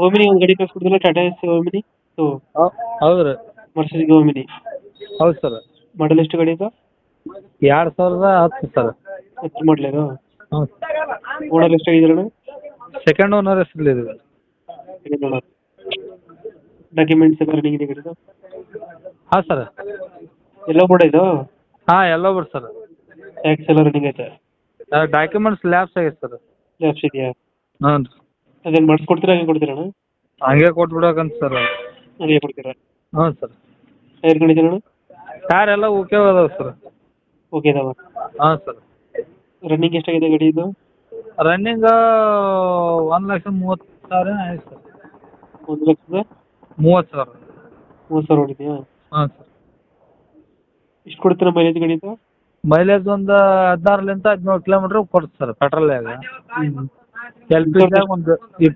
Omni ಒಂದು ಗಾಡಿ ಕಳ್ಸ್ಕೊಡ್ತಿಲ್ಲ, Tata S Omni ಹೌದು ರೀ. Mercedes Omni. ಹೌದು ಸರ್. ಮಾಡಲ್ ಎಷ್ಟು ಗಾಡಿ ಇದು? 2010 ಸರ್. 10 ಮಾಡಲೇನು? ಹ್ಞೂ. ಓನರ್ ಎಷ್ಟಾಗಿದ್ರಣ್ಣ? ಸೆಕೆಂಡ್ ಓನರ್ ಹೆಸರಲ್ಲಿ ಇದೆ. ಡಾಕ್ಯುಮೆಂಟ್ಸ್ ಎಲ್ಲ ರನ್ನಿಂಗ್ ಇದೆ ಗಾಡಿದು? ಹಾಂ ಸರ್. ಎಲ್ಲ ಕೂಡ ಇದು? ಹಾಂ ಎಲ್ಲ ಬಿಡಿ ಸರ್. ಟ್ಯಾಕ್ಸ್ ಎಲ್ಲ ರನ್ನಿಂಗ್ ಐತೆ? ಡಾಕ್ಯುಮೆಂಟ್ಸ್ ಲ್ಯಾಪ್ಸ್ ಆಗೈತೆ ಸರ್. ಲ್ಯಾಪ್ಸ್ ಇದೆಯಾ? ಹ್ಞೂ ರೀ. ಅದೇನು ಮಾಡಿಸ್ಕೊಡ್ತೀರಾ, ಹಂಗೆ ಕೊಡ್ತೀರಣ್ಣ? ಹಂಗೆ ಕೊಟ್ಬಿಡಬೇಕಂತ ಸರ್. ಹಂಗೆ ಕೊಡ್ತೀರಾ? ಹ್ಞೂ ಸರ್. ಟೈರ್ ಕಂಡೀಷನ್ ಅಣ್ಣ? ಟೈರ್ ಎಲ್ಲ ಓಕೆ ಅದಾವೆ ಸರ್. ಓಕೆ ಇದಾವ? ಹಾಂ ಸರ್. ರನ್ನಿಂಗ್ ಎಷ್ಟಾಗಿದೆ ಗಾಡಿ ಇದು? ರನ್ನಿಂಗ್ 1,30,000 ಆಯ್ತು ಸರ್. 1,30,000? 30,000. 30,000 ಹೊಡಿದೆಯಾ? ಹಾಂ ಸರ್. ಎಷ್ಟು ಕೊಡ್ತೀರಾ ಮೈಲೇಜ್ ಗಾಡಿ ಇದು? ಮೈಲೇಜ್ ಒಂದು 16 ಲಿಂದ 17 ಕಿಲೋಮೀಟ್ರ್ ಕೊಡುತ್ತೆ ಸರ್ ಪೆಟ್ರೋಲ್ಯಾಗ. ಎಲ್ ಪಿ ಜಿಯಾಗ ಒಂದು 20